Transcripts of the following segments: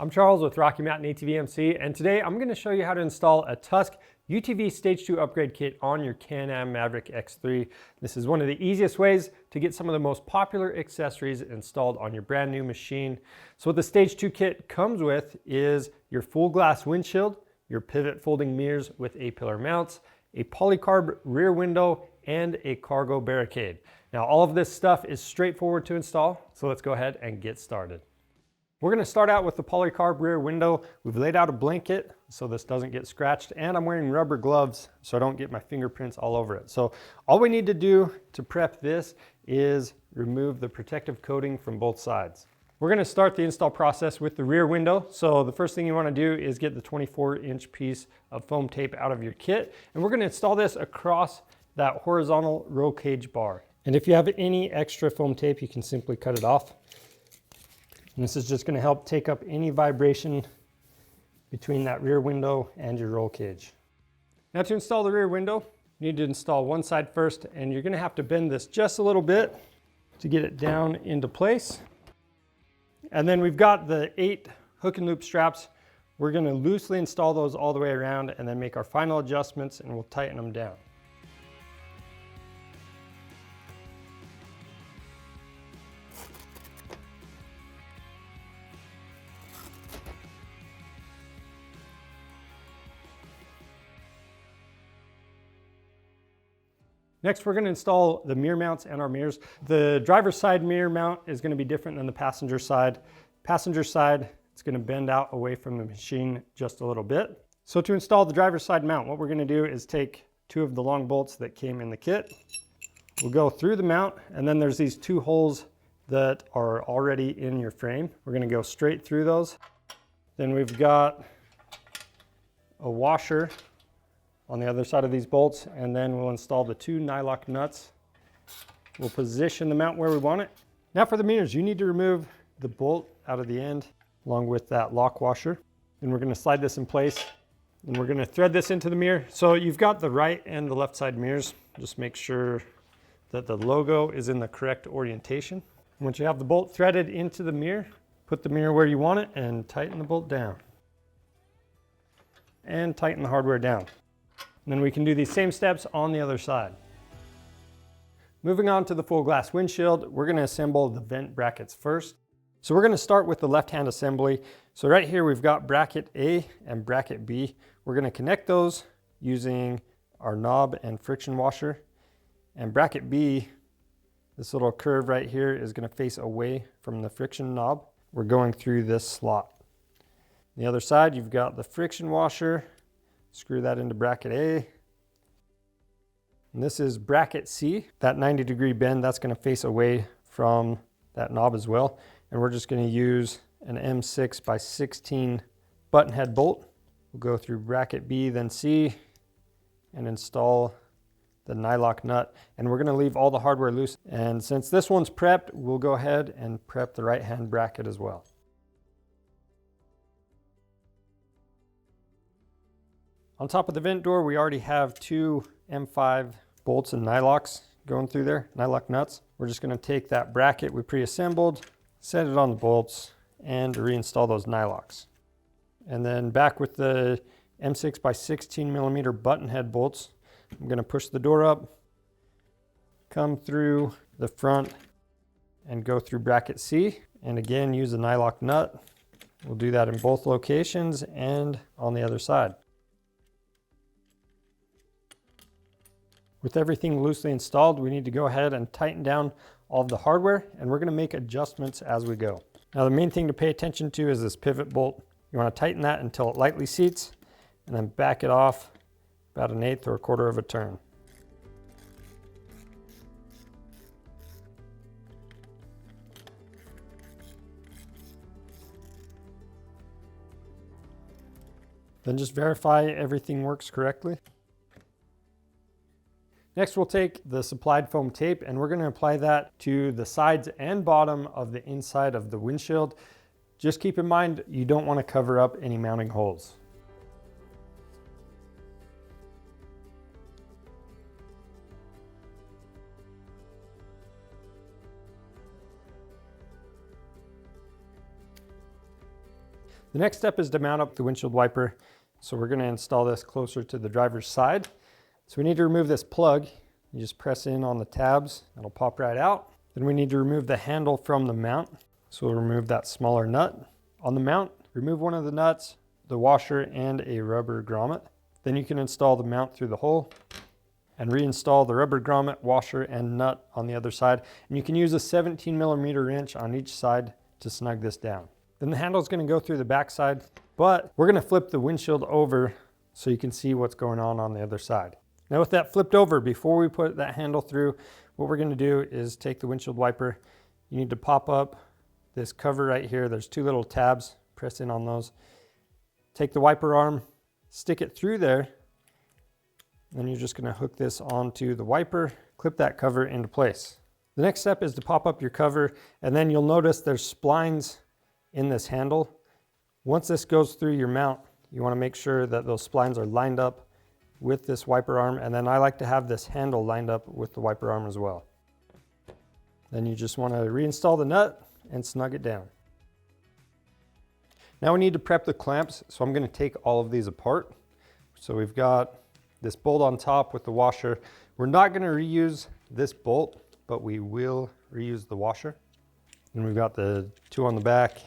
I'm Charles with Rocky Mountain ATV MC, and today I'm going to show you how to install a Tusk UTV Stage 2 Upgrade Kit on your Can-Am Maverick X3. This is one of the easiest ways to get some of the most popular accessories installed on your brand new machine. So what the Stage 2 kit comes with is your full glass windshield, your pivot folding mirrors with A-pillar mounts, a Polycarb rear window, and a cargo barricade. Now all of this stuff is straightforward to install, so let's go ahead and get started. We're going to start out with the Polycarb rear window. We've laid out a blanket so this doesn't get scratched, and I'm wearing rubber gloves so I don't get my fingerprints all over it. So all we need to do to prep this is remove the protective coating from both sides. We're going to start the install process with the rear window. So the first thing you want to do is get the 24-inch piece of foam tape out of your kit, and we're going to install this across that horizontal roll cage bar. And if you have any extra foam tape, you can simply cut it off. And this is just going to help take up any vibration between that rear window and your roll cage. Now to install the rear window, you need to install one side first, and you're going to have to bend this just a little bit to get it down into place. And then we've got the 8 hook and loop straps. We're going to loosely install those all the way around and then make our final adjustments, and we'll tighten them down. Next, we're going to install the mirror mounts and our mirrors. The driver's side mirror mount is going to be different than the passenger side. Passenger side, it's going to bend out away from the machine just a little bit. So to install the driver's side mount, what we're going to do is take 2 of the long bolts that came in the kit. We'll go through the mount, and then there's these 2 holes that are already in your frame. We're going to go straight through those. Then we've got a washer on the other side of these bolts, and then we'll install the 2 nylock nuts. We'll position the mount where we want it. Now for the mirrors, you need to remove the bolt out of the end along with that lock washer. Then we're going to slide this in place, and we're going to thread this into the mirror. So you've got the right and the left side mirrors. Just make sure that the logo is in the correct orientation. Once you have the bolt threaded into the mirror, put the mirror where you want it and tighten the bolt down. And tighten the hardware down. And then we can do these same steps on the other side. Moving on to the full glass windshield, we're going to assemble the vent brackets first. So we're going to start with the left-hand assembly. So right here we've got bracket A and bracket B. We're going to connect those using our knob and friction washer. And bracket B, this little curve right here, is going to face away from the friction knob. We're going through this slot. On the other side, you've got the friction washer. Screw that into bracket A. And this is bracket C. That 90-degree bend, that's going to face away from that knob as well. And we're just going to use an M6 by 16 button head bolt. We'll go through bracket B, then C, and install the nylock nut. And we're going to leave all the hardware loose. And since this one's prepped, we'll go ahead and prep the right-hand bracket as well. On top of the vent door, we already have 2 M5 bolts and nylocks going through there, nylock nuts. We're just going to take that bracket we pre-assembled, set it on the bolts, and reinstall those nylocks. And then back with the M6 by 16 millimeter button head bolts, I'm going to push the door up, come through the front, and go through bracket C. And again, use the nylock nut. We'll do that in both locations and on the other side. With everything loosely installed, we need to go ahead and tighten down all of the hardware, and we're going to make adjustments as we go. Now the main thing to pay attention to is this pivot bolt. You want to tighten that until it lightly seats, and then back it off about 1/8 or 1/4 of a turn. Then just verify everything works correctly. Next, we'll take the supplied foam tape, and we're going to apply that to the sides and bottom of the inside of the windshield. Just keep in mind, you don't want to cover up any mounting holes. The next step is to mount up the windshield wiper. So we're going to install this closer to the driver's side. So we need to remove this plug. You just press in on the tabs, it'll pop right out. Then we need to remove the handle from the mount. So we'll remove that smaller nut. On the mount, remove one of the nuts, the washer, and a rubber grommet. Then you can install the mount through the hole and reinstall the rubber grommet, washer, and nut on the other side. And you can use a 17mm wrench on each side to snug this down. Then the handle is going to go through the back side, but we're going to flip the windshield over so you can see what's going on the other side. Now with that flipped over, before we put that handle through, what we're going to do is take the windshield wiper. You need to pop up this cover right here. There's two little tabs. Press in on those. Take the wiper arm, stick it through there. Then you're just going to hook this onto the wiper, clip that cover into place. The next step is to pop up your cover, and then you'll notice there's splines in this handle. Once this goes through your mount, you want to make sure that those splines are lined up with this wiper arm, and then I like to have this handle lined up with the wiper arm as well. Then you just want to reinstall the nut and snug it down. Now we need to prep the clamps, so I'm going to take all of these apart. So we've got this bolt on top with the washer. We're not going to reuse this bolt, but we will reuse the washer. And we've got the two on the back.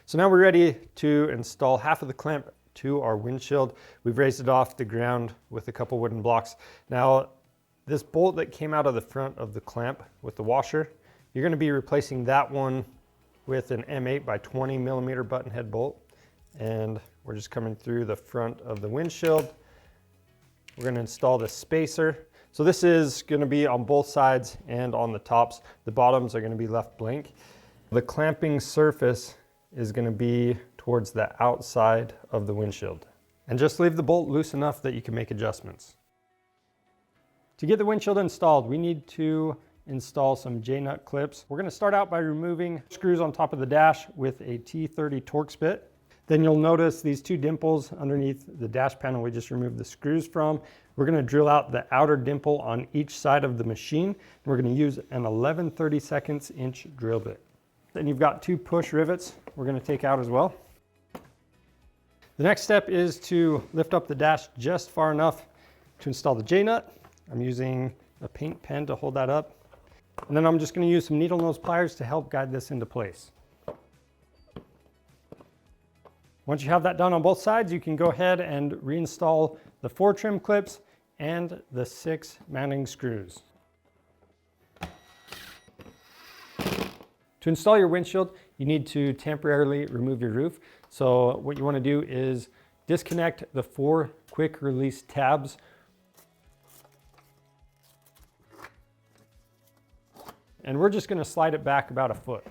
So now we're ready to install half of the clamp to our windshield. We've raised it off the ground with a couple wooden blocks. Now, this bolt that came out of the front of the clamp with the washer, you're going to be replacing that one with an M8 by 20mm button head bolt. And we're just coming through the front of the windshield. We're going to install the spacer. So this is going to be on both sides and on the tops. The bottoms are going to be left blank. The clamping surface is going to be towards the outside of the windshield. And just leave the bolt loose enough that you can make adjustments. To get the windshield installed, we need to install some J-nut clips. We're going to start out by removing screws on top of the dash with a T30 Torx bit. Then you'll notice these two dimples underneath the dash panel we just removed the screws from. We're going to drill out the outer dimple on each side of the machine. We're going to use an 11/32 inch drill bit. Then you've got two push rivets we're going to take out as well. The next step is to lift up the dash just far enough to install the J-nut. I'm using a paint pen to hold that up. And then I'm just going to use some needle nose pliers to help guide this into place. Once you have that done on both sides, you can go ahead and reinstall the 4 trim clips and the 6 mounting screws. To install your windshield, you need to temporarily remove your roof. So what you want to do is disconnect the 4 quick release tabs. And we're just going to slide it back about a foot.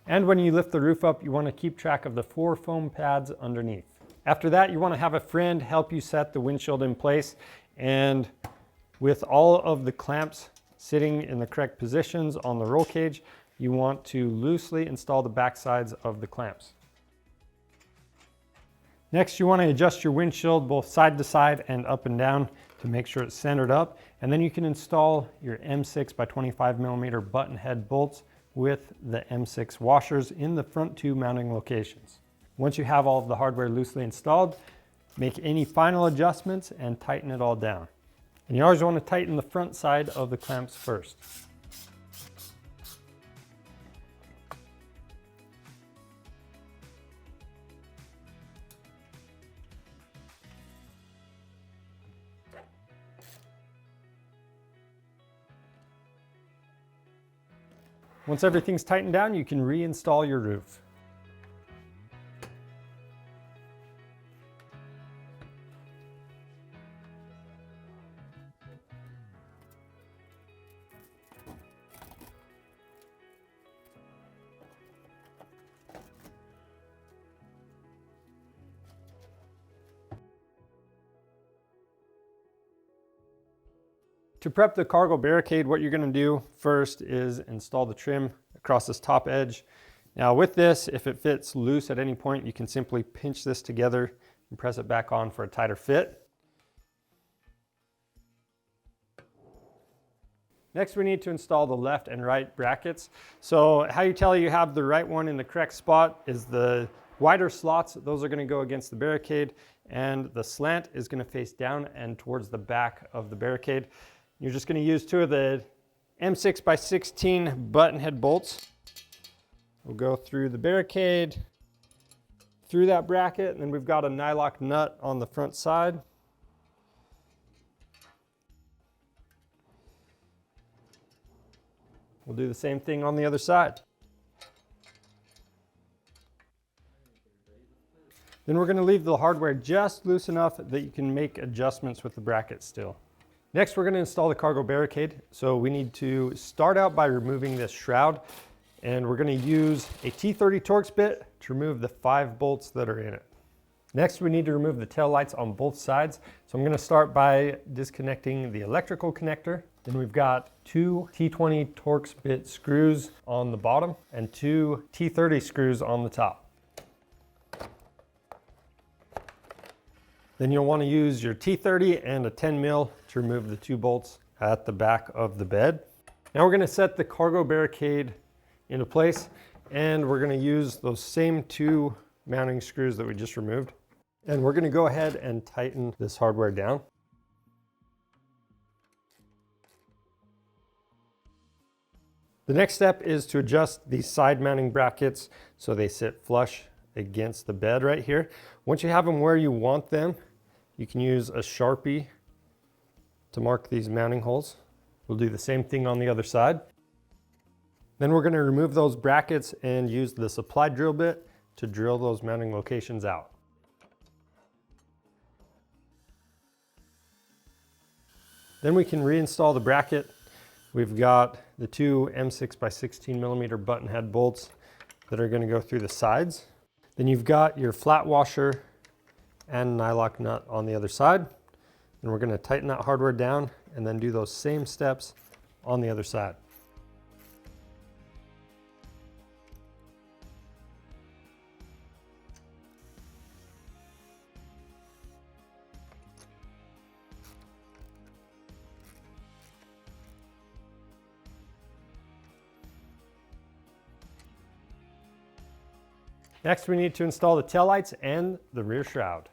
And when you lift the roof up, you want to keep track of the 4 foam pads underneath. After that, you want to have a friend help you set the windshield in place. And with all of the clamps sitting in the correct positions on the roll cage, you want to loosely install the back sides of the clamps. Next, you want to adjust your windshield both side to side and up and down to make sure it's centered up. And then you can install your M6 by 25mm button head bolts with the M6 washers in the front 2 mounting locations. Once you have all of the hardware loosely installed, make any final adjustments and tighten it all down. And you always want to tighten the front side of the clamps first. Once everything's tightened down, you can reinstall your roof. To prep the cargo barricade, what you're going to do first is install the trim across this top edge. Now with this, if it fits loose at any point, you can simply pinch this together and press it back on for a tighter fit. Next, we need to install the left and right brackets. So how you tell you have the right one in the correct spot is the wider slots. Those are going to go against the Barricade, and the slant is going to face down and towards the back of the Barricade. You're just going to use 2 of the M6x16 button head bolts. We'll go through the Barricade, through that bracket, and then we've got a nylock nut on the front side. We'll do the same thing on the other side. Then we're going to leave the hardware just loose enough that you can make adjustments with the bracket still. Next, we're going to install the cargo Barricade. So we need to start out by removing this shroud, and we're going to use a T30 Torx bit to remove the 5 bolts that are in it. Next, we need to remove the tail lights on both sides. So I'm going to start by disconnecting the electrical connector. Then we've got 2 T20 Torx bit screws on the bottom and 2 T30 screws on the top. Then you'll want to use your T30 and a 10 mil to remove the 2 bolts at the back of the bed. Now we're going to set the cargo Barricade into place, and we're going to use those same 2 mounting screws that we just removed. And we're going to go ahead and tighten this hardware down. The next step is to adjust these side mounting brackets so they sit flush against the bed right here. Once you have them where you want them, you can use a Sharpie to mark these mounting holes. We'll do the same thing on the other side. Then we're going to remove those brackets and use the supply drill bit to drill those mounting locations out. Then we can reinstall the bracket. We've got the 2 M6x16mm button head bolts that are going to go through the sides. Then you've got your flat washer and nylock nut on the other side. And we're going to tighten that hardware down and then do those same steps on the other side. Next, we need to install the taillights and the rear shroud.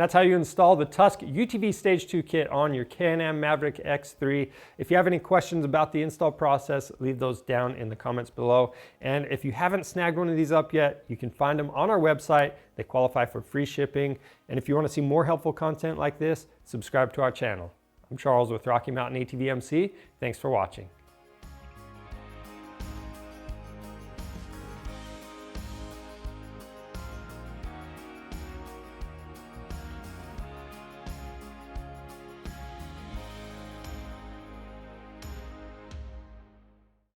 That's how you install the Tusk UTV Stage 2 kit on your Can-Am Maverick X3. If you have any questions about the install process, leave those down in the comments below. And if you haven't snagged one of these up yet, you can find them on our website. They qualify for free shipping. And if you want to see more helpful content like this, subscribe to our channel. I'm Charles with Rocky Mountain ATV MC. Thanks for watching.